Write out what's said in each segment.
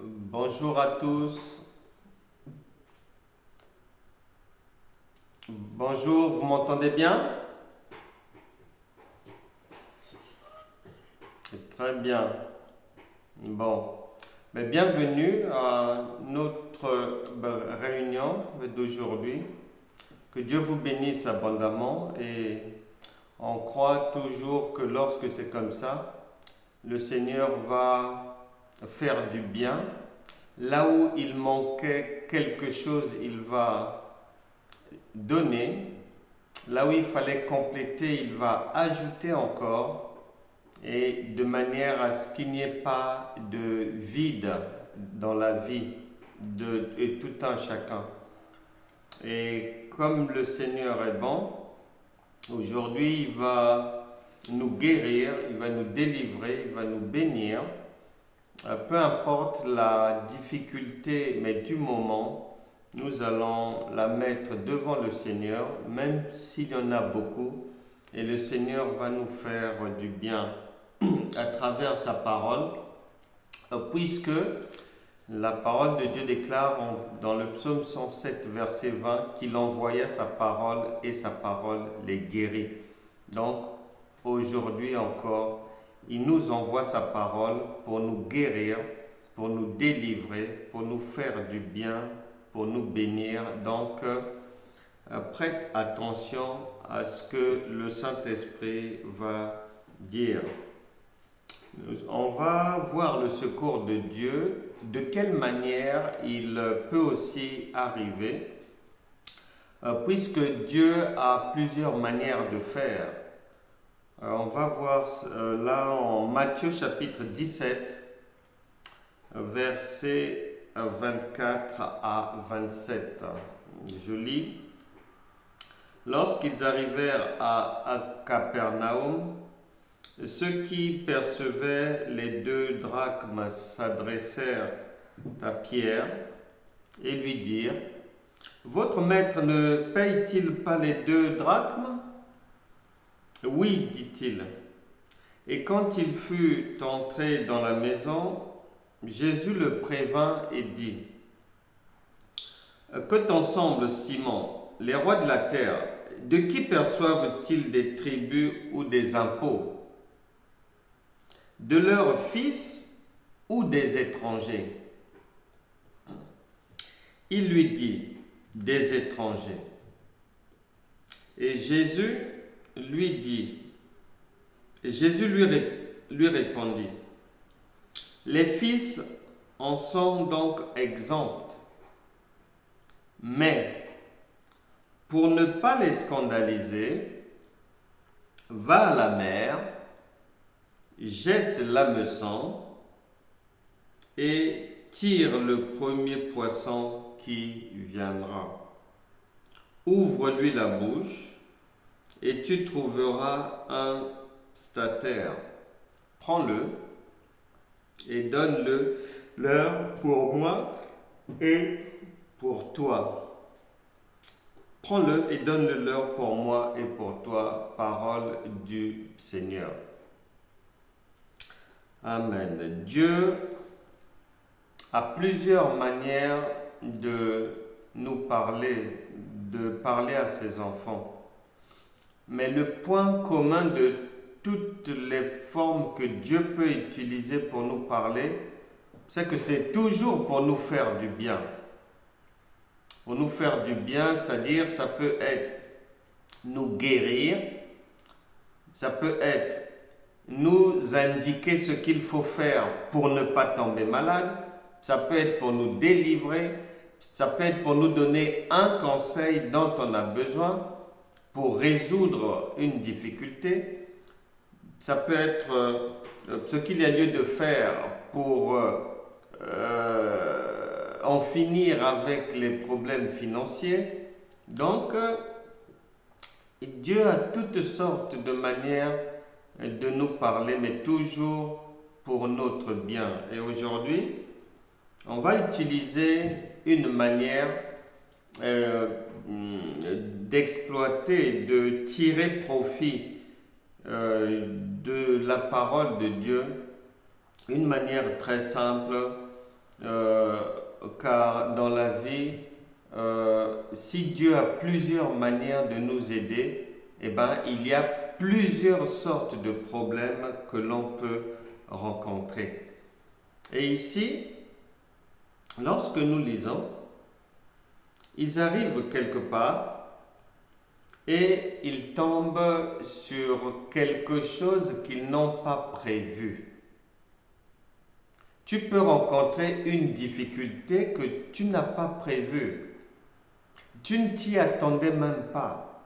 Bonjour à tous. Bonjour, vous m'entendez bien? Très bien. Bon, mais bienvenue à notre réunion d'aujourd'hui. Que Dieu vous bénisse abondamment et on croit toujours que lorsque c'est comme ça, le Seigneur va faire du bien. Là où il manquait quelque chose, il va donner. Là où il fallait compléter, il va ajouter encore, et de manière à ce qu'il n'y ait pas de vide dans la vie de tout un chacun. Et comme le Seigneur est bon, aujourd'hui il va nous guérir, il va nous délivrer, il va nous bénir. Peu importe la difficulté, mais du moment, nous allons la mettre devant le Seigneur, même s'il y en a beaucoup, et le Seigneur va nous faire du bien à travers sa parole, puisque la parole de Dieu déclare dans le psaume 107, verset 20, qu'il envoya sa parole et sa parole les guérit. Donc, aujourd'hui encore, il nous envoie sa parole pour nous guérir, pour nous délivrer, pour nous faire du bien, pour nous bénir. Donc, prête attention à ce que le Saint-Esprit va dire. On va voir le secours de Dieu, de quelle manière il peut aussi arriver, puisque Dieu a plusieurs manières de faire. On va voir là en Matthieu chapitre 17, versets 24 à 27. Je lis. Lorsqu'ils arrivèrent à Capernaum, ceux qui percevaient les 2 drachmes s'adressèrent à Pierre et lui dirent: Votre maître ne paye-t-il pas les 2 drachmes? Oui, dit-il. Et quand il fut entré dans la maison, Jésus le prévint et dit: Que t'en semble, Simon? Les rois de la terre, de qui perçoivent-ils des tributs ou des impôts? De leurs fils ou des étrangers? Il lui dit: Des étrangers. Et Jésus lui répondit: Les fils en sont donc exempts, mais pour ne pas les scandaliser, va à la mer, jette l'hameçon et tire le premier poisson qui viendra. Ouvre-lui la bouche et tu trouveras un statère. Prends-le et donne-le leur pour moi et pour toi. Prends-le et donne-le leur pour moi et pour toi. Parole du Seigneur. Amen. Dieu a plusieurs manières de nous parler, de parler à ses enfants. Mais le point commun de toutes les formes que Dieu peut utiliser pour nous parler, c'est que c'est toujours pour nous faire du bien. Pour nous faire du bien, c'est-à-dire ça peut être nous guérir, ça peut être nous indiquer ce qu'il faut faire pour ne pas tomber malade, ça peut être pour nous délivrer, ça peut être pour nous donner un conseil dont on a besoin pour résoudre une difficulté, ça peut être ce qu'il y a lieu de faire pour en finir avec les problèmes financiers. Donc, Dieu a toutes sortes de manières de nous parler, mais toujours pour notre bien. Et aujourd'hui, on va utiliser une manière d'exploiter, de tirer profit de la parole de Dieu, une manière très simple euh, car dans la vie, si Dieu a plusieurs manières de nous aider, eh ben, il y a plusieurs sortes de problèmes que l'on peut rencontrer. Et ici, lorsque nous lisons, ils arrivent quelque part et ils tombent sur quelque chose qu'ils n'ont pas prévu. Tu peux rencontrer une difficulté que tu n'as pas prévue. Tu ne t'y attendais même pas.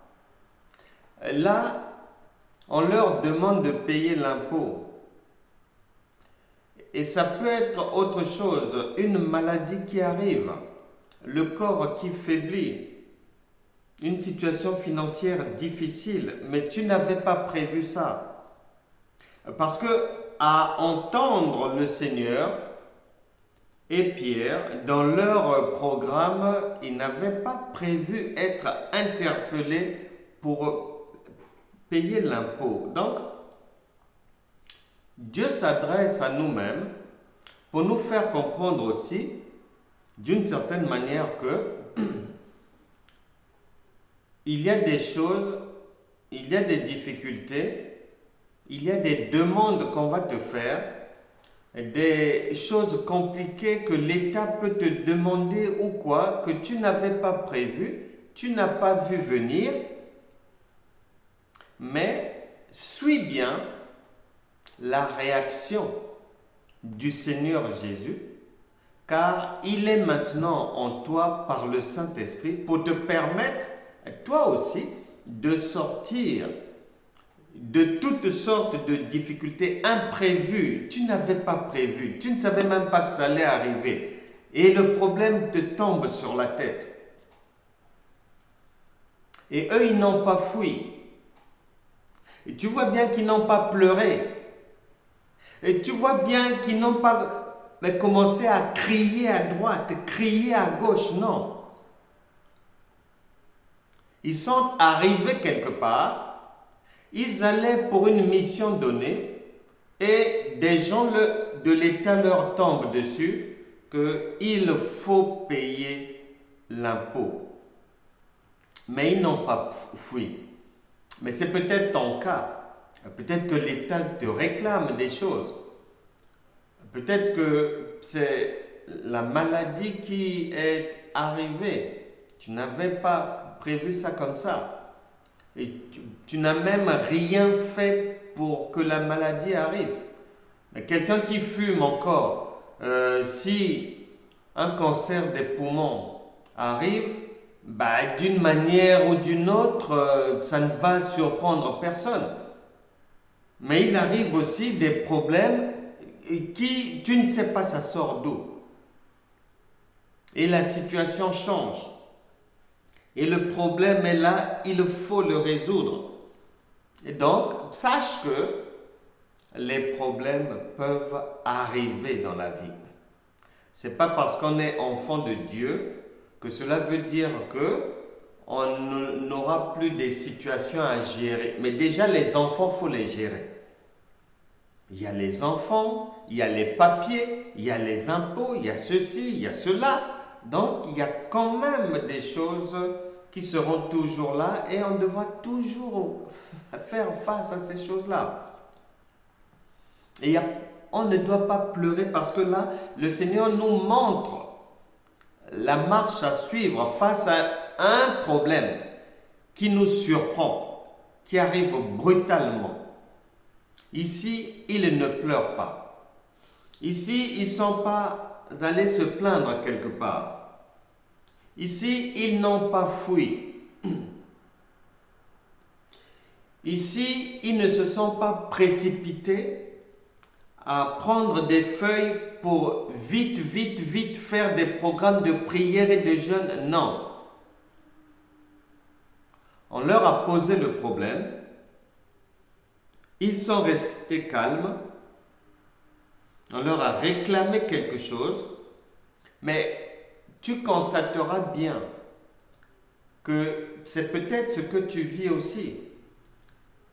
Là, on leur demande de payer l'impôt. Et ça peut être autre chose, une maladie qui arrive, le corps qui faiblit, une situation financière difficile, mais tu n'avais pas prévu ça. Parce que à entendre le Seigneur et Pierre, dans leur programme, ils n'avaient pas prévu être interpellés pour payer l'impôt. Donc, Dieu s'adresse à nous-mêmes pour nous faire comprendre aussi, d'une certaine manière, que il y a des choses, il y a des difficultés, il y a des demandes qu'on va te faire, des choses compliquées que l'État peut te demander ou quoi, que tu n'avais pas prévu, tu n'as pas vu venir, mais suis bien la réaction du Seigneur Jésus, car il est maintenant en toi par le Saint-Esprit pour te permettre, toi aussi, de sortir de toutes sortes de difficultés imprévues. Tu n'avais pas prévu, tu ne savais même pas que ça allait arriver. Et le problème te tombe sur la tête. Et eux, ils n'ont pas fui. Et tu vois bien qu'ils n'ont pas pleuré. Et tu vois bien qu'ils n'ont pas commencé à crier à droite, crier à gauche, non. Ils sont arrivés quelque part, ils allaient pour une mission donnée et des gens de l'État leur tombent dessus qu'il faut payer l'impôt. Mais ils n'ont pas fui. Mais c'est peut-être ton cas. Peut-être que l'État te réclame des choses. Peut-être que c'est la maladie qui est arrivée. Tu n'avais pas prévu ça comme ça. Et tu n'as même rien fait pour que la maladie arrive. Mais quelqu'un qui fume encore, si un cancer des poumons arrive, d'une manière ou d'une autre, ça ne va surprendre personne. Mais il arrive aussi des problèmes qui, tu ne sais pas, ça sort d'où. Et la situation change. Et le problème est là, il faut le résoudre. Et donc, sache que les problèmes peuvent arriver dans la vie. Ce n'est pas parce qu'on est enfant de Dieu que cela veut dire que on n'aura plus des situations à gérer. Mais déjà, les enfants, il faut les gérer. Il y a les enfants, il y a les papiers, il y a les impôts, il y a ceci, il y a cela. Donc, il y a quand même des choses qui seront toujours là et on devra toujours faire face à ces choses-là. Et on ne doit pas pleurer parce que là, le Seigneur nous montre la marche à suivre face à un problème qui nous surprend, qui arrive brutalement. Ici, ils ne pleurent pas. Ici, ils ne sont pas allés se plaindre quelque part. Ici, ils n'ont pas fui. Ici, ils ne se sont pas précipités à prendre des feuilles pour vite faire des programmes de prière et de jeûne. Non. On leur a posé le problème. Ils sont restés calmes. On leur a réclamé quelque chose. Mais tu constateras bien que c'est peut-être ce que tu vis aussi.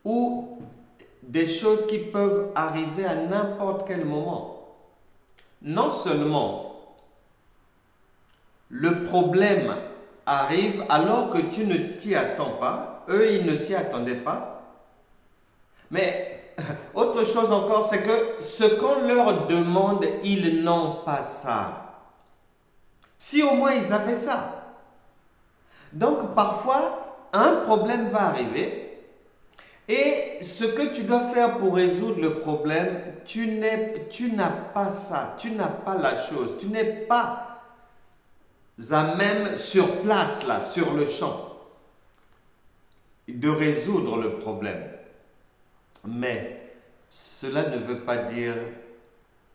Ou des choses qui peuvent arriver à n'importe quel moment. Non seulement le problème arrive alors que tu ne t'y attends pas. Eux, ils ne s'y attendaient pas. Mais autre chose encore, c'est que ce qu'on leur demande, ils n'ont pas ça. Si au moins ils avaient ça. Donc parfois, un problème va arriver et ce que tu dois faire pour résoudre le problème, tu n'as pas ça, tu n'as pas la chose, tu n'es pas à même sur place, là, sur le champ, de résoudre le problème. Mais cela ne veut pas dire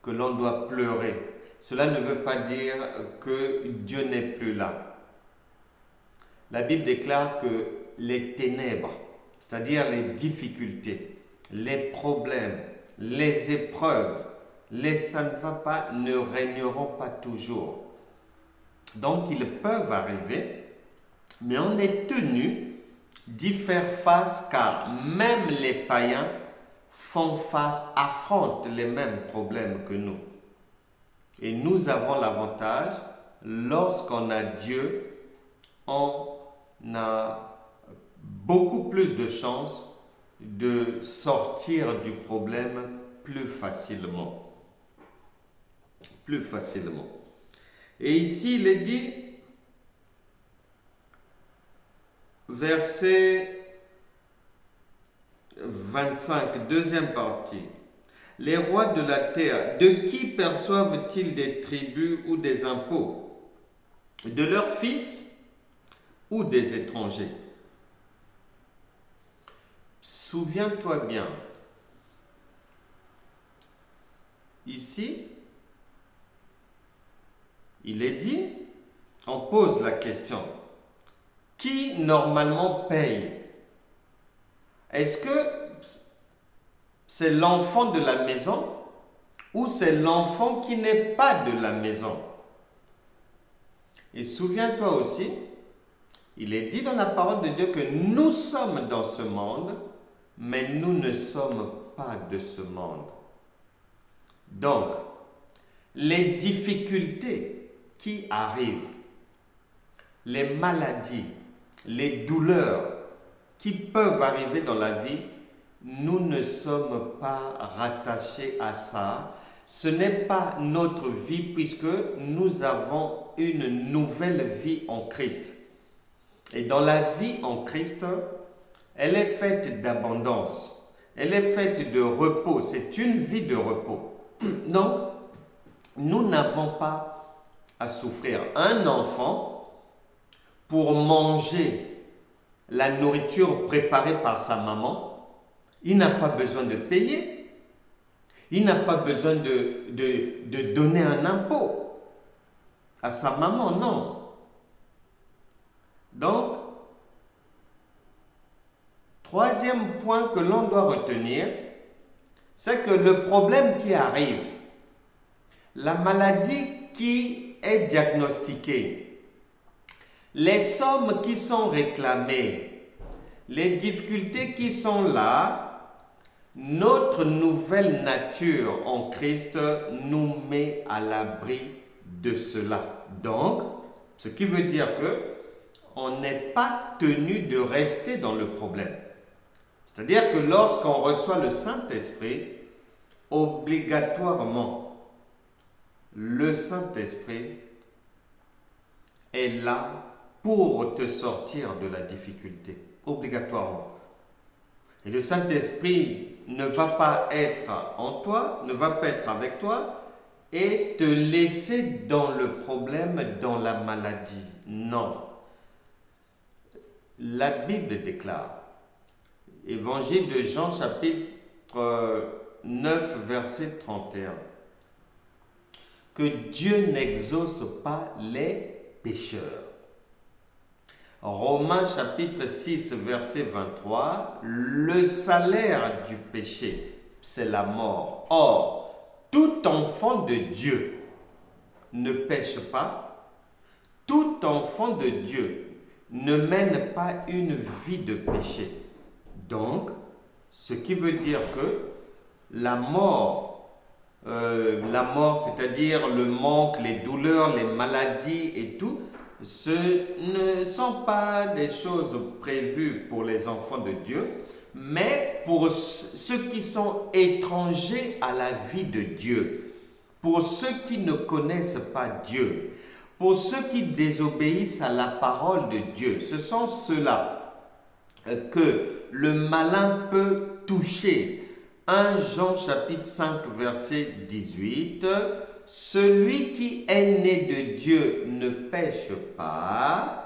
que l'on doit pleurer. Cela ne veut pas dire que Dieu n'est plus là. La Bible déclare que les ténèbres, c'est-à-dire les difficultés, les problèmes, les épreuves, ça ne va pas, ne régneront pas toujours. Donc ils peuvent arriver, mais on est tenu d'y faire face car même les païens font face, affrontent les mêmes problèmes que nous. Et nous avons l'avantage, lorsqu'on a Dieu, on a beaucoup plus de chances de sortir du problème plus facilement. Plus facilement. Et ici, il est dit, verset 25, deuxième partie. Les rois de la terre, de qui perçoivent-ils des tribus ou des impôts? De leurs fils ou des étrangers? Souviens-toi bien, ici, il est dit, on pose la question, qui normalement paye? Est-ce que c'est l'enfant de la maison ou c'est l'enfant qui n'est pas de la maison? Et souviens-toi aussi, il est dit dans la parole de Dieu que nous sommes dans ce monde, mais nous ne sommes pas de ce monde. Donc, les difficultés qui arrivent, les maladies, les douleurs qui peuvent arriver dans la vie, nous ne sommes pas rattachés à ça. Ce n'est pas notre vie puisque nous avons une nouvelle vie en Christ. Et dans la vie en Christ, elle est faite d'abondance. Elle est faite de repos. C'est une vie de repos. Donc, nous n'avons pas à souffrir. Un enfant, pour manger la nourriture préparée par sa maman, il n'a pas besoin de payer. Il n'a pas besoin de donner un impôt à sa maman, non. Donc, troisième point que l'on doit retenir, c'est que le problème qui arrive, la maladie qui est diagnostiquée, les sommes qui sont réclamées, les difficultés qui sont là, notre nouvelle nature en Christ nous met à l'abri de cela. Donc, ce qui veut dire que on n'est pas tenu de rester dans le problème. C'est-à-dire que lorsqu'on reçoit le Saint-Esprit, obligatoirement, le Saint-Esprit est là pour te sortir de la difficulté, obligatoirement. Et le Saint-Esprit ne va pas être en toi, ne va pas être avec toi et te laisser dans le problème, dans la maladie. Non. La Bible déclare, Évangile de Jean chapitre 9 verset 31, que Dieu n'exauce pas les pécheurs. Romains chapitre 6 verset 23, le salaire du péché, c'est la mort. Or, tout enfant de Dieu ne pêche pas, tout enfant de Dieu ne mène pas une vie de péché. Donc, ce qui veut dire que la mort la mort, c'est-à-dire le manque, les douleurs, les maladies et tout, ce ne sont pas des choses prévues pour les enfants de Dieu, mais pour ceux qui sont étrangers à la vie de Dieu, pour ceux qui ne connaissent pas Dieu, pour ceux qui désobéissent à la parole de Dieu. Ce sont ceux-là que le malin peut toucher. 1 Jean chapitre 5 verset 18, celui qui est né de Dieu ne pêche pas,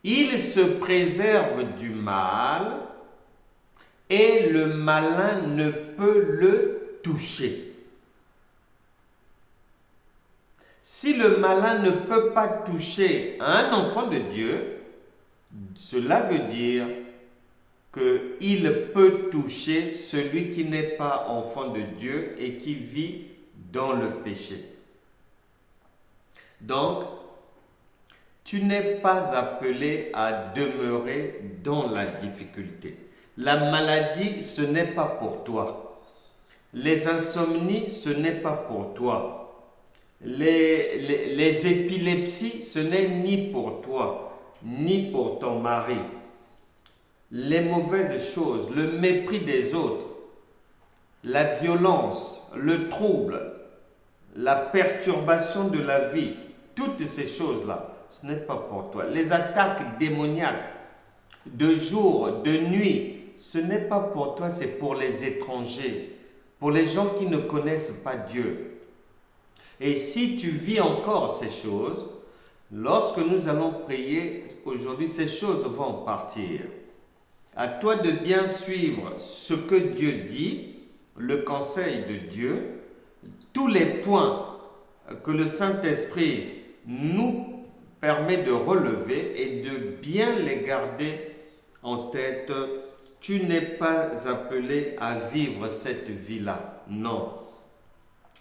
il se préserve du mal et le malin ne peut le toucher. Si le malin ne peut pas toucher un enfant de Dieu, cela veut dire qu'il peut toucher celui qui n'est pas enfant de Dieu et qui vit dans le péché. Donc, tu n'es pas appelé à demeurer dans la difficulté. La maladie, ce n'est pas pour toi. Les insomnies, ce n'est pas pour toi. Les épilepsies, ce n'est ni pour toi, ni pour ton mari. Les mauvaises choses, le mépris des autres, la violence, le trouble, la perturbation de la vie, toutes ces choses-là, ce n'est pas pour toi. Les attaques démoniaques de jour, de nuit, ce n'est pas pour toi, c'est pour les étrangers, pour les gens qui ne connaissent pas Dieu. Et si tu vis encore ces choses, lorsque nous allons prier aujourd'hui, ces choses vont partir. À toi de bien suivre ce que Dieu dit, le conseil de Dieu, tous les points que le Saint-Esprit nous permet de relever et de bien les garder en tête. Tu n'es pas appelé à vivre cette vie-là. Non.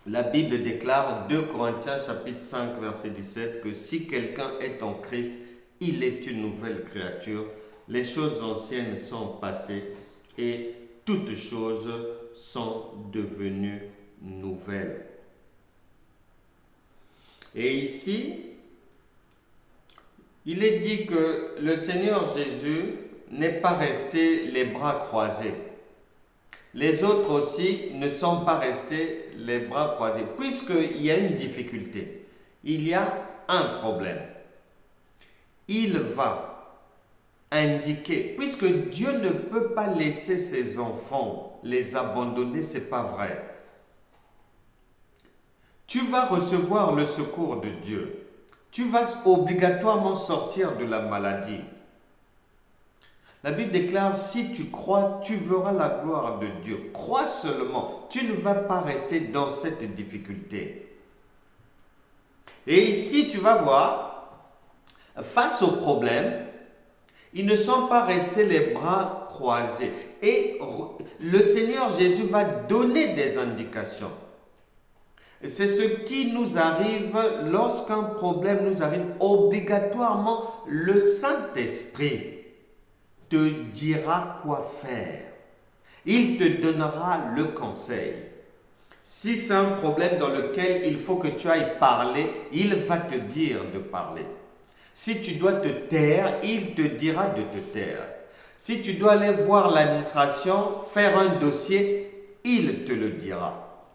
La Bible déclare, 2 Corinthiens chapitre 5 verset 17, que si quelqu'un est en Christ, il est une nouvelle créature. Les choses anciennes sont passées et toutes choses sont devenues nouvelles. Et ici, il est dit que le Seigneur Jésus n'est pas resté les bras croisés. Les autres aussi ne sont pas restés les bras croisés, puisqu'il y a une difficulté, il y a un problème. Il va indiquer, puisque Dieu ne peut pas laisser ses enfants les abandonner, c'est pas vrai. Tu vas recevoir le secours de Dieu. Tu vas obligatoirement sortir de la maladie. La Bible déclare, si tu crois, tu verras la gloire de Dieu. Crois seulement, tu ne vas pas rester dans cette difficulté. Et ici, tu vas voir, face au problème, ils ne sont pas restés les bras croisés. Et le Seigneur Jésus va donner des indications. C'est ce qui nous arrive lorsqu'un problème nous arrive. Obligatoirement, le Saint-Esprit te dira quoi faire. Il te donnera le conseil. Si c'est un problème dans lequel il faut que tu ailles parler, il va te dire de parler. Si tu dois te taire, il te dira de te taire. Si tu dois aller voir l'administration, faire un dossier, il te le dira.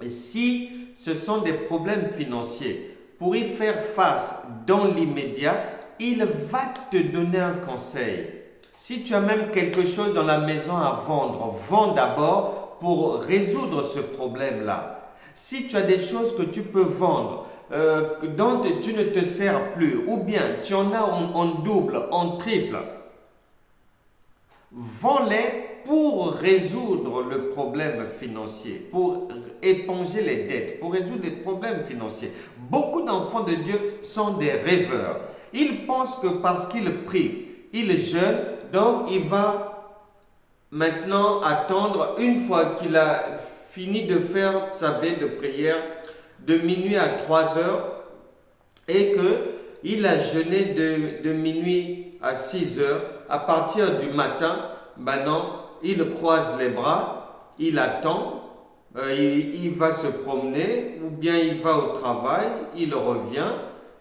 Et si ce sont des problèmes financiers, pour y faire face dans l'immédiat, il va te donner un conseil. Si tu as même quelque chose dans la maison à vendre, vends d'abord pour résoudre ce problème-là. Si tu as des choses que tu peux vendre, dont tu ne te sers plus, ou bien tu en as en double, en triple, vends-les pour résoudre le problème financier, pour éponger les dettes, pour résoudre les problèmes financiers. Beaucoup d'enfants de Dieu sont des rêveurs. Ils pensent que parce qu'ils prient, ils jeûnent, donc il va maintenant attendre, une fois qu'il a fini de faire sa veille de prière, de minuit à 3 heures, et qu'il a jeûné de minuit à 6 heures, à partir du matin, maintenant, il croise les bras, il attend, il va se promener, ou bien il va au travail, il revient,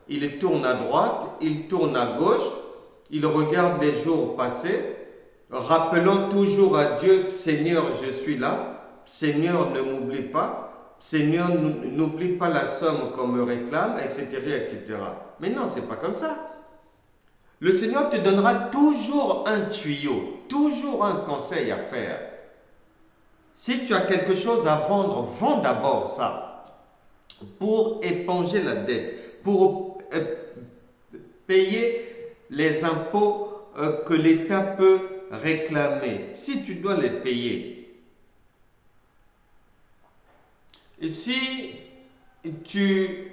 il tourne à droite, il tourne à gauche, il regarde les jours passés, rappelant toujours à Dieu, Seigneur, je suis là, Seigneur, ne m'oublie pas, Seigneur, n'oublie pas la somme qu'on me réclame, etc., etc. Mais non, c'est pas comme ça. Le Seigneur te donnera toujours un tuyau, toujours un conseil à faire. Si tu as quelque chose à vendre, vends d'abord ça pour éponger la dette, pour payer les impôts que l'État peut réclamer. Si tu dois les payer. Et si tu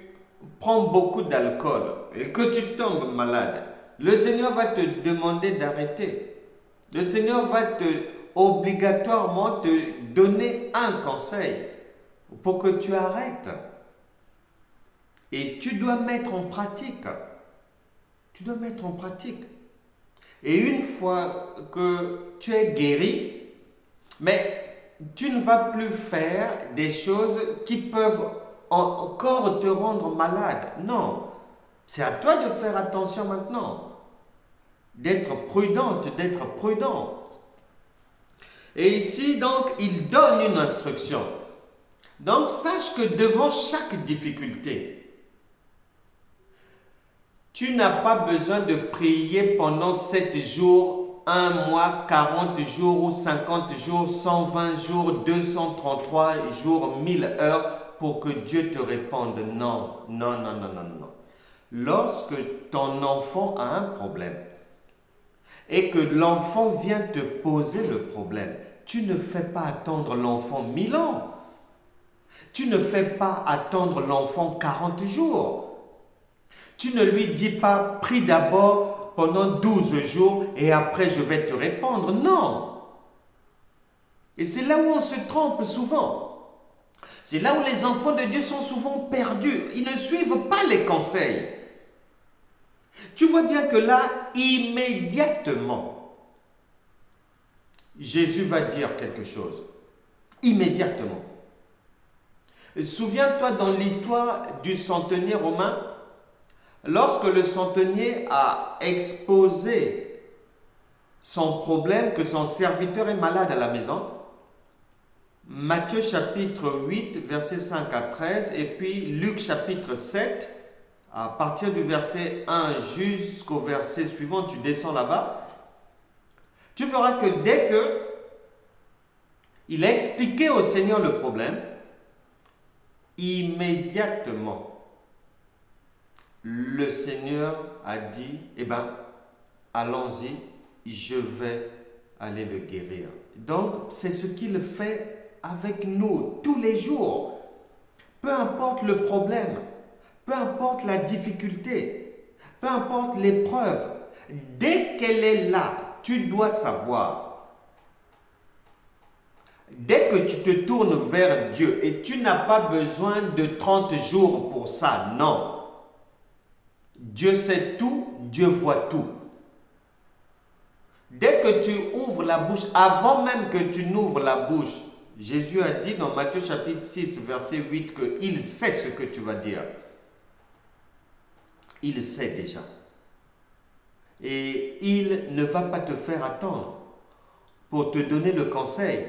prends beaucoup d'alcool et que tu tombes malade, le Seigneur va te demander d'arrêter. Le Seigneur va obligatoirement te donner un conseil pour que tu arrêtes. Et tu dois mettre en pratique. Tu dois mettre en pratique. Et une fois que tu es guéri, mais tu ne vas plus faire des choses qui peuvent encore te rendre malade. Non, c'est à toi de faire attention maintenant. D'être prudente, d'être prudent. Et ici, donc, il donne une instruction. Donc, sache que devant chaque difficulté, tu n'as pas besoin de prier pendant 7 jours, 1 mois, 40 jours ou 50 jours, 120 jours, 233 jours, 1000 heures pour que Dieu te réponde. Non, non, non, non, non, non. Lorsque ton enfant a un problème, et que l'enfant vient te poser le problème, tu ne fais pas attendre l'enfant 1000 ans. Tu ne fais pas attendre l'enfant 40 jours. Tu ne lui dis pas, prie d'abord pendant 12 jours et après je vais te répondre. Non. Et c'est là où on se trompe souvent. C'est là où les enfants de Dieu sont souvent perdus. Ils ne suivent pas les conseils. Tu vois bien que là, immédiatement, Jésus va dire quelque chose. Immédiatement. Souviens-toi dans l'histoire du centenier romain, lorsque le centenier a exposé son problème, que son serviteur est malade à la maison, Matthieu chapitre 8, versets 5 à 13, et puis Luc chapitre 7, à partir du verset 1 jusqu'au verset suivant, tu descends là-bas, tu verras que dès que il a expliqué au Seigneur le problème, immédiatement, le Seigneur a dit, eh bien, allons-y, je vais aller le guérir. Donc, c'est ce qu'il fait avec nous tous les jours. Peu importe le problème, peu importe la difficulté, peu importe l'épreuve, dès qu'elle est là, tu dois savoir. Dès que tu te tournes vers Dieu, et tu n'as pas besoin de 30 jours pour ça, non. Dieu sait tout, Dieu voit tout. Dès que tu ouvres la bouche, avant même que tu n'ouvres la bouche, Jésus a dit dans Matthieu chapitre 6, verset 8, qu'il sait ce que tu vas dire. Il sait déjà. Et il ne va pas te faire attendre pour te donner le conseil,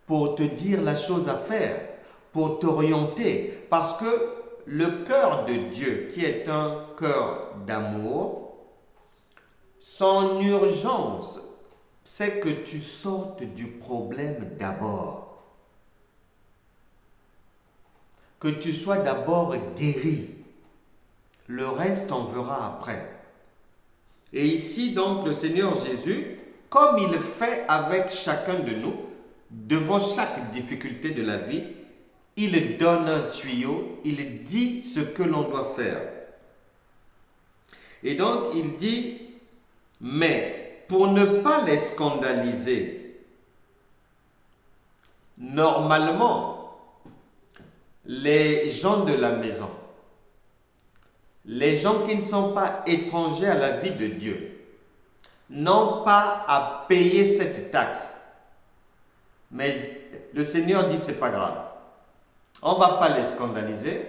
pour te dire la chose à faire, pour t'orienter. Parce que le cœur de Dieu, qui est un cœur d'amour, son urgence, c'est que tu sortes du problème d'abord. Que tu sois d'abord guéri. Le reste, on verra après. Et ici, donc, le Seigneur Jésus, comme il fait avec chacun de nous, devant chaque difficulté de la vie, il donne un tuyau, il dit ce que l'on doit faire. Et donc, il dit, mais pour ne pas les scandaliser, normalement, les gens de la maison, les gens qui ne sont pas étrangers à la vie de Dieu, n'ont pas à payer cette taxe. Mais le Seigneur dit, c'est pas grave. On ne va pas les scandaliser.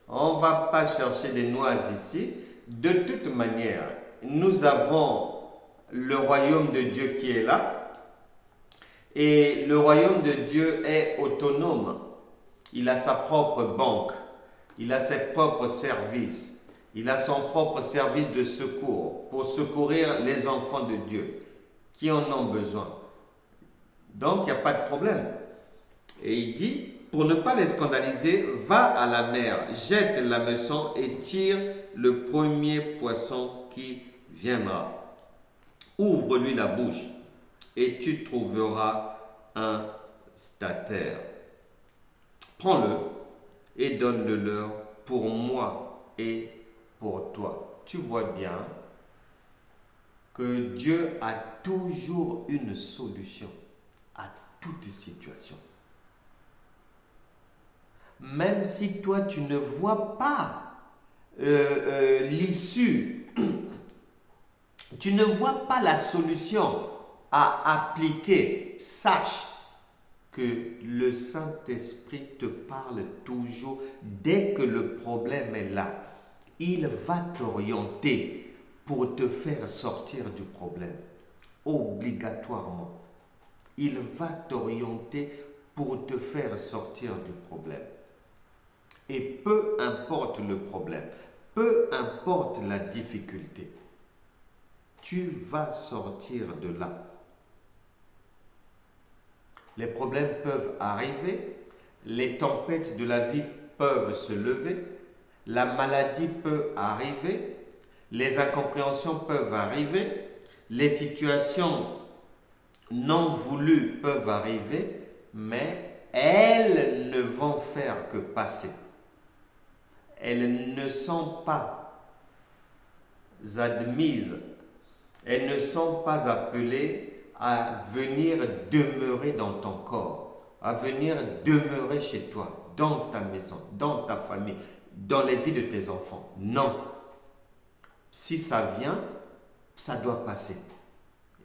On ne va pas chercher des noises ici. De toute manière, nous avons le royaume de Dieu qui est là. Et le royaume de Dieu est autonome. Il a sa propre banque. Il a ses propres services. Il a son propre service de secours pour secourir les enfants de Dieu qui en ont besoin. Donc, il n'y a pas de problème. Et il dit, pour ne pas les scandaliser, va à la mer, jette l'hameçon et tire le premier poisson qui viendra. Ouvre-lui la bouche et tu trouveras un statère. Prends-le et donne-le-leur pour moi et pour toi. Tu vois bien que Dieu a toujours une solution à toute situation. Même si toi tu ne vois pas l'issue, tu ne vois pas la solution à appliquer, sache que le Saint-Esprit te parle toujours dès que le problème est là. Il va t'orienter pour te faire sortir du problème, obligatoirement. Il va t'orienter pour te faire sortir du problème. Et peu importe le problème, peu importe la difficulté, tu vas sortir de là. Les problèmes peuvent arriver, les tempêtes de la vie peuvent se lever, la maladie peut arriver, les incompréhensions peuvent arriver, les situations non voulues peuvent arriver, mais elles ne vont faire que passer. Elles ne sont pas admises, elles ne sont pas appelées à venir demeurer dans ton corps, à venir demeurer chez toi, dans ta maison, dans ta famille, dans les vies de tes enfants. Non. Si ça vient, ça doit passer.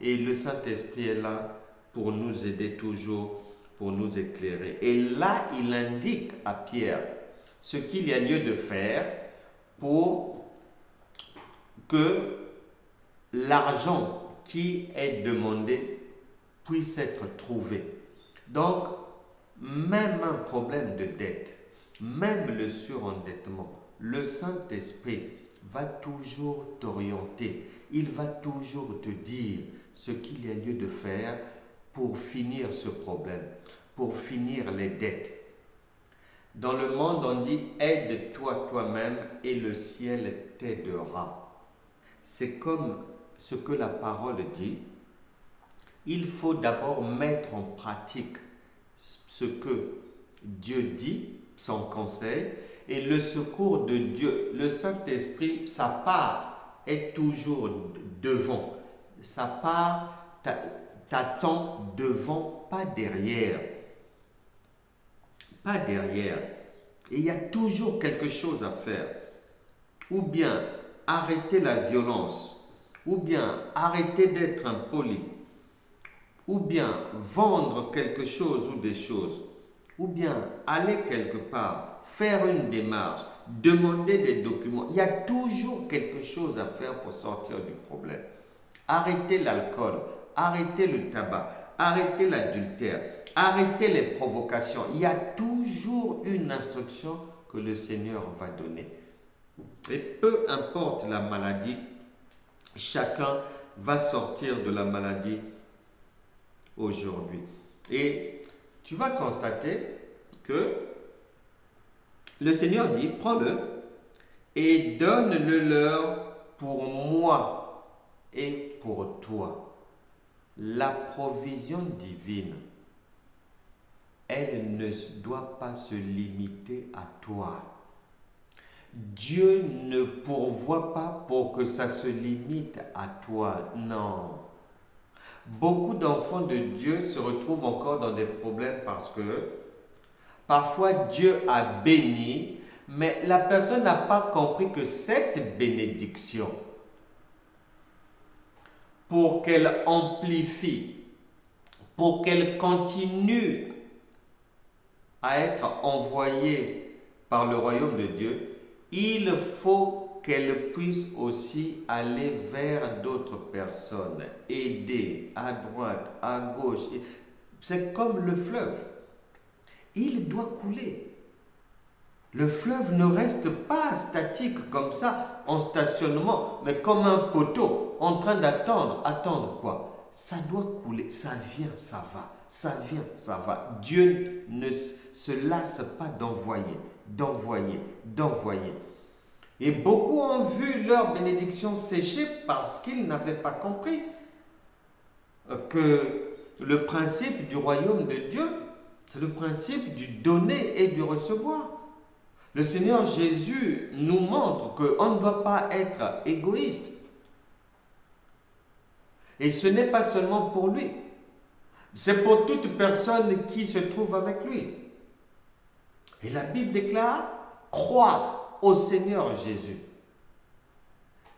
Et le Saint-Esprit est là pour nous aider toujours, pour nous éclairer. Et là, il indique à Pierre ce qu'il y a lieu de faire pour que l'argent qui est demandé puisse être trouvé. Donc, même un problème de dette, même le surendettement, le Saint-Esprit va toujours t'orienter. Il va toujours te dire ce qu'il y a lieu de faire pour finir ce problème, pour finir les dettes. Dans le monde, on dit « aide-toi toi-même et le ciel t'aidera ». C'est comme ce que la parole dit. Il faut d'abord mettre en pratique ce que Dieu dit, son conseil, et le secours de Dieu. Le Saint-Esprit, sa part est toujours devant. Sa part t'attend devant, pas derrière. Pas derrière. Et il y a toujours quelque chose à faire. Ou bien arrêter la violence, ou bien arrêter d'être impoli, ou bien vendre quelque chose ou des choses, ou bien aller quelque part, faire une démarche, demander des documents. Il y a toujours quelque chose à faire pour sortir du problème. Arrêter l'alcool, arrêter le tabac, arrêter l'adultère, arrêter les provocations. Il y a toujours une instruction que le Seigneur va donner. Et peu importe la maladie, chacun va sortir de la maladie aujourd'hui. Et tu vas constater que le Seigneur dit, prends-le et donne-le leur pour moi et pour toi. La provision divine, elle ne doit pas se limiter à toi. Dieu ne pourvoit pas pour que ça se limite à toi, non. Beaucoup d'enfants de Dieu se retrouvent encore dans des problèmes parce que parfois Dieu a béni, mais la personne n'a pas compris que cette bénédiction, pour qu'elle amplifie, pour qu'elle continue à être envoyée par le royaume de Dieu, il faut qu'elle puisse aussi aller vers d'autres personnes, aider à droite, à gauche. C'est comme le fleuve. Il doit couler. Le fleuve ne reste pas statique comme ça, en stationnement, mais comme un poteau, en train d'attendre. Attendre quoi? Ça doit couler, ça vient, ça va, ça vient, ça va. Dieu ne se lasse pas d'envoyer, d'envoyer, d'envoyer. Et beaucoup ont vu leur bénédiction sécher parce qu'ils n'avaient pas compris que le principe du royaume de Dieu, c'est le principe du donner et du recevoir. Le Seigneur Jésus nous montre qu'on ne doit pas être égoïste. Et ce n'est pas seulement pour lui. C'est pour toute personne qui se trouve avec lui. Et la Bible déclare, crois au Seigneur Jésus.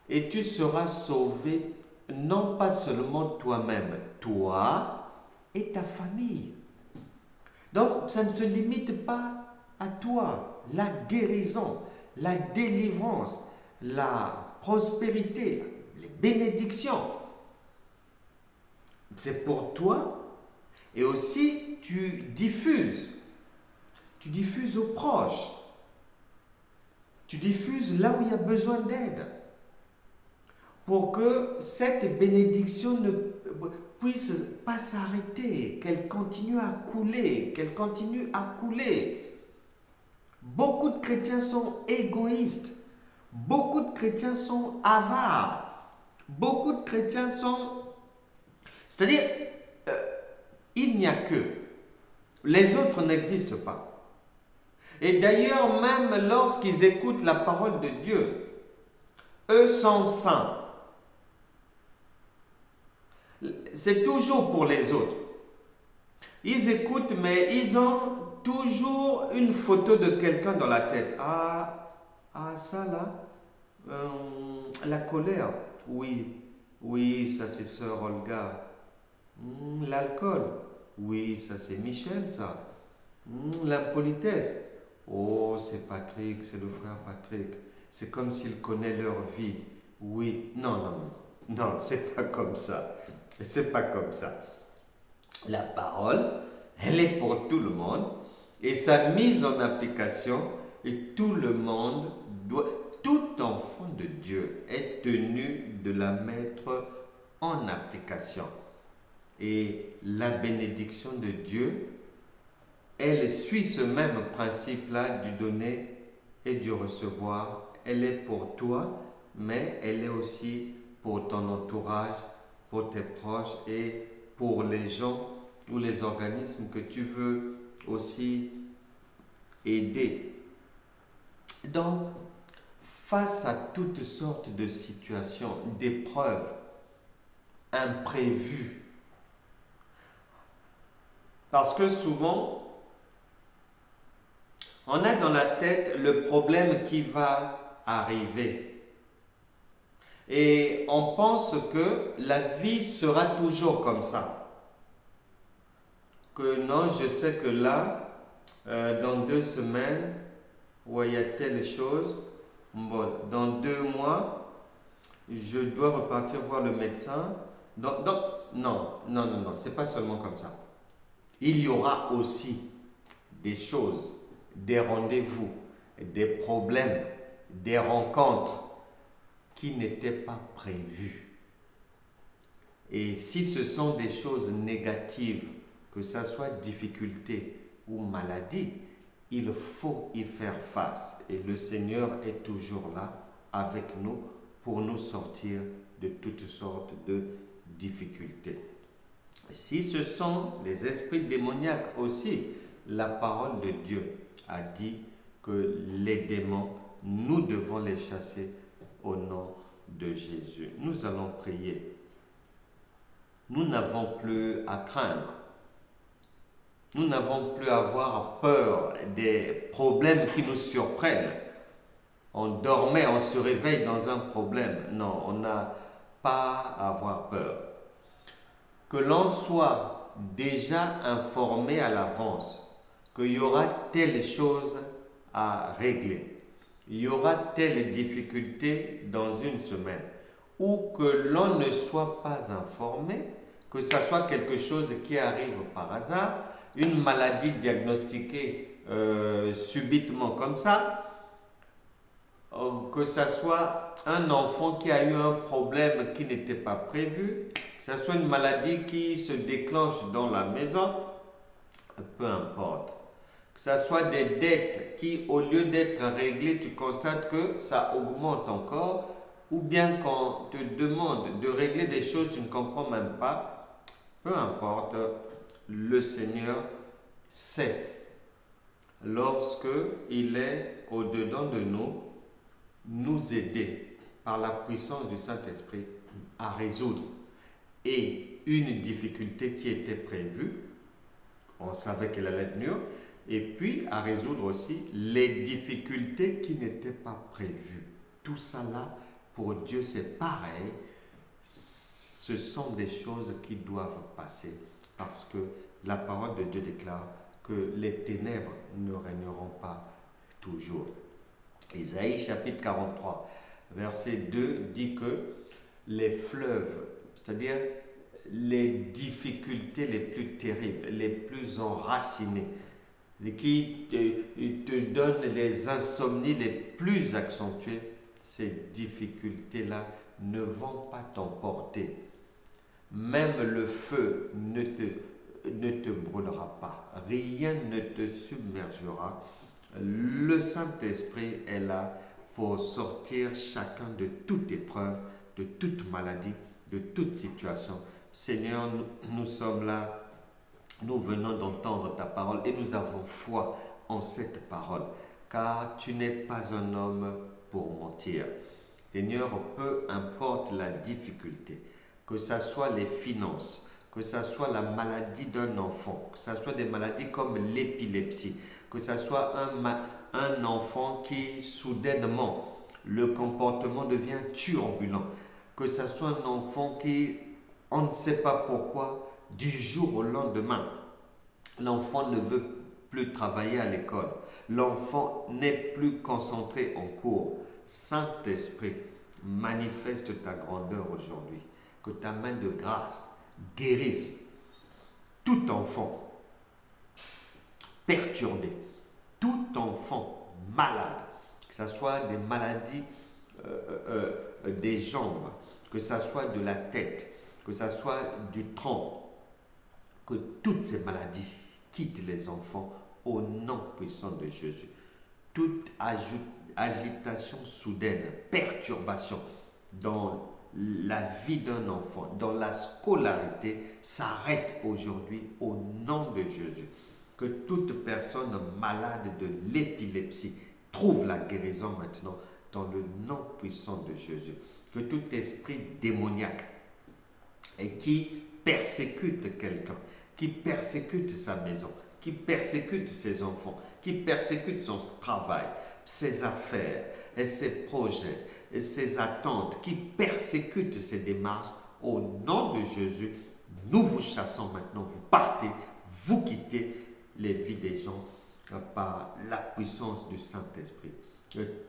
Et tu seras sauvé, non pas seulement toi-même, toi et ta famille. Donc, ça ne se limite pas à toi. La guérison, la délivrance, la prospérité, les bénédictions, c'est pour toi. Et aussi, tu diffuses aux proches, tu diffuses là où il y a besoin d'aide, pour que cette bénédiction ne puisse pas s'arrêter, qu'elle continue à couler, qu'elle continue à couler. Beaucoup de chrétiens sont égoïstes. Beaucoup de chrétiens sont avares. Beaucoup de chrétiens sont... C'est-à-dire, il n'y a que. Les autres n'existent pas. Et d'ailleurs, même lorsqu'ils écoutent la parole de Dieu, eux sont saints. C'est toujours pour les autres. Ils écoutent, mais ils ont toujours une photo de quelqu'un dans la tête. Ah, ça là, la colère. Oui, ça c'est sœur Olga. L'alcool. Oui, ça c'est Michel, ça. L'impolitesse. Oh, c'est Patrick, c'est le frère Patrick. C'est comme s'il connaît leur vie. Oui, non, c'est pas comme ça. C'est pas comme ça. La parole, elle est pour tout le monde et sa mise en application, et tout le monde doit, tout enfant de Dieu est tenu de la mettre en application. Et la bénédiction de Dieu, elle suit ce même principe-là du donner et du recevoir. Elle est pour toi, mais elle est aussi pour ton entourage, pour tes proches et pour les gens ou les organismes que tu veux aussi aider. Donc, face à toutes sortes de situations, d'épreuves imprévues, parce que souvent, on a dans la tête le problème qui va arriver. Et on pense que la vie sera toujours comme ça. Que non, je sais que là, dans 2 semaines, il y a telle chose, bon, dans 2 mois, je dois repartir voir le médecin. Donc non, c'est pas seulement comme ça. Il y aura aussi des choses, des rendez-vous, des problèmes, des rencontres qui n'étaient pas prévues. Et si ce sont des choses négatives, que ce soit difficulté ou maladie, il faut y faire face. Et le Seigneur est toujours là avec nous pour nous sortir de toutes sortes de difficultés. Si ce sont les esprits démoniaques aussi, la parole de Dieu a dit que les démons, nous devons les chasser au nom de Jésus. Nous allons prier. Nous n'avons plus à craindre. Nous n'avons plus à avoir peur des problèmes qui nous surprennent. On dormait, on se réveille dans un problème. Non, on n'a pas à avoir peur. Que l'on soit déjà informé à l'avance qu'il y aura telle chose à régler, il y aura telle difficulté dans une semaine, ou que l'on ne soit pas informé, que ce soit quelque chose qui arrive par hasard, une maladie diagnostiquée subitement comme ça, que ce soit un enfant qui a eu un problème qui n'était pas prévu, que ce soit une maladie qui se déclenche dans la maison, peu importe. Que ce soit des dettes qui, au lieu d'être réglées, tu constates que ça augmente encore, ou bien qu'on te demande de régler des choses que tu ne comprends même pas, peu importe, le Seigneur sait. Lorsque il est au-dedans de nous, nous aider par la puissance du Saint-Esprit à résoudre et une difficulté qui était prévue, on savait qu'elle allait venir, et puis à résoudre aussi les difficultés qui n'étaient pas prévues. Tout ça là, pour Dieu, c'est pareil. Ce sont des choses qui doivent passer parce que la parole de Dieu déclare que les ténèbres ne régneront pas toujours. Isaïe chapitre 43, verset 2 dit que les fleuves, c'est-à-dire les difficultés les plus terribles, les plus enracinées, qui te donnent les insomnies les plus accentuées, ces difficultés-là ne vont pas t'emporter. Même le feu ne te brûlera pas, rien ne te submergera. Le Saint-Esprit est là pour sortir chacun de toute épreuve, de toute maladie, de toute situation. Seigneur, nous sommes là, nous venons d'entendre ta parole et nous avons foi en cette parole, car tu n'es pas un homme pour mentir. Seigneur, peu importe la difficulté, que ce soit les finances, que ce soit la maladie d'un enfant, que ce soit des maladies comme l'épilepsie, que ce soit un enfant qui soudainement, le comportement devient turbulent, que ce soit un enfant qui, on ne sait pas pourquoi, du jour au lendemain, l'enfant ne veut plus travailler à l'école, l'enfant n'est plus concentré en cours. Saint-Esprit, manifeste ta grandeur aujourd'hui, que ta main de grâce guérisse tout enfant perturbé, tout enfant malade, que ce soit des maladies des jambes, que ce soit de la tête, que ce soit du tronc, que toutes ces maladies quittent les enfants au nom puissant de Jésus. Toute agitation soudaine, perturbation dans la vie d'un enfant, dans la scolarité, s'arrête aujourd'hui au nom de Jésus. Que toute personne malade de l'épilepsie trouve la guérison maintenant dans le nom puissant de Jésus. Que tout esprit démoniaque et qui persécute quelqu'un, qui persécute sa maison, qui persécute ses enfants, qui persécute son travail, ses affaires et ses projets et ses attentes, qui persécutent ses démarches, au nom de Jésus, nous vous chassons maintenant, vous partez, vous quittez les vies des gens par la puissance du Saint-Esprit.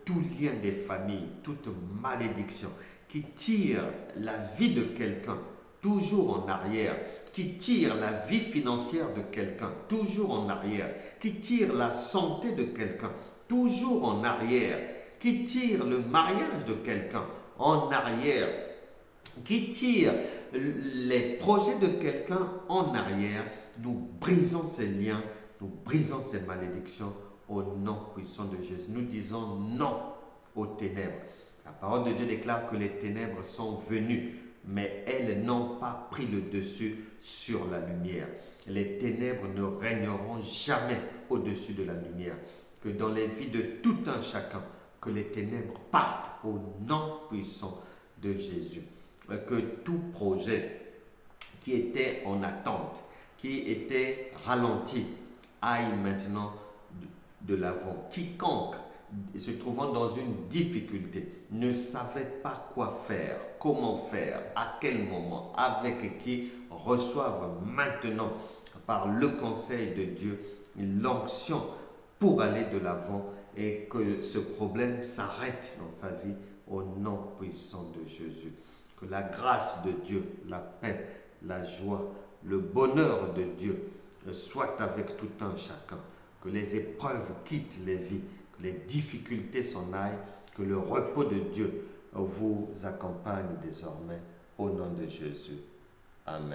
Tout lien des familles, toute malédiction qui tire la vie de quelqu'un toujours en arrière, qui tire la vie financière de quelqu'un toujours en arrière, qui tire la santé de quelqu'un toujours en arrière, qui tire le mariage de quelqu'un en arrière, qui tire les projets de quelqu'un en arrière, nous brisons ces liens, nous brisons ces malédictions au nom puissant de Jésus. Nous disons non aux ténèbres. La parole de Dieu déclare que les ténèbres sont venues, mais elles n'ont pas pris le dessus sur la lumière. Les ténèbres ne régneront jamais au-dessus de la lumière. Que dans les vies de tout un chacun, que les ténèbres partent au nom puissant de Jésus. Que tout projet qui était en attente, qui était ralenti, aille maintenant de l'avant. Quiconque se trouvant dans une difficulté, ne savaient pas quoi faire, comment faire, à quel moment, avec qui, reçoivent maintenant, par le conseil de Dieu, l'onction pour aller de l'avant et que ce problème s'arrête dans sa vie au nom puissant de Jésus. Que la grâce de Dieu, la paix, la joie, le bonheur de Dieu soit avec tout un chacun. Que les épreuves quittent les vies, que les difficultés s'en aillent, que le repos de Dieu vous accompagne désormais au nom de Jésus. Amen.